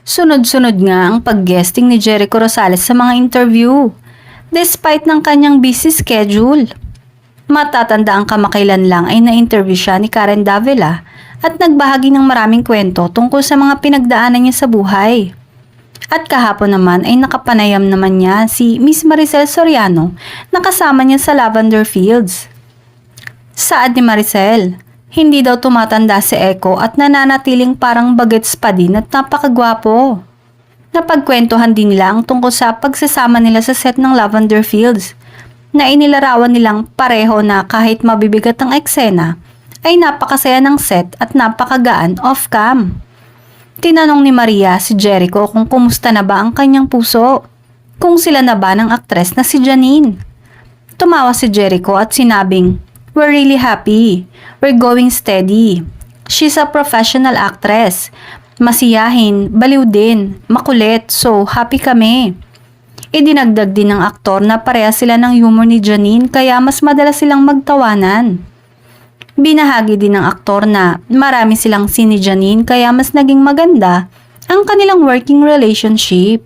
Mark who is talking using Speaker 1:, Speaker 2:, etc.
Speaker 1: Sunod-sunod nga ang pag-guesting ni Jericho Rosales sa mga interview, despite ng kanyang busy schedule. Matatanda ang kamakailan lang ay na-interview siya ni Karen Davila at nagbahagi ng maraming kwento tungkol sa mga pinagdaanan niya sa buhay. At kahapon naman ay nakapanayam naman niya si Miss Maricel Soriano na kasama niya sa Lavender Fields. Saad ni Maricel, hindi daw tumatanda si Echo at nananatiling parang bagets pa din at napakagwapo. Napagkwentuhan din nila ang tungkol sa pagsasama nila sa set ng Lavender Fields na inilarawan nilang pareho na kahit mabibigat ang eksena ay napakasaya ng set at napakagaan off-cam. Tinanong ni Maria si Jericho kung kumusta na ba ang kanyang puso, kung sila na ba ng aktres na si Janine. Tumawa si Jericho at sinabing, "We're really happy. We're going steady. She's a professional actress. Masiyahin, baliw din, makulit, so happy kami." Idinagdag din ng aktor na pareha sila ng humor ni Janine kaya mas madalas silang magtawanan. Binahagi din ng aktor na marami silang scene ni Janine kaya mas naging maganda ang kanilang working relationship.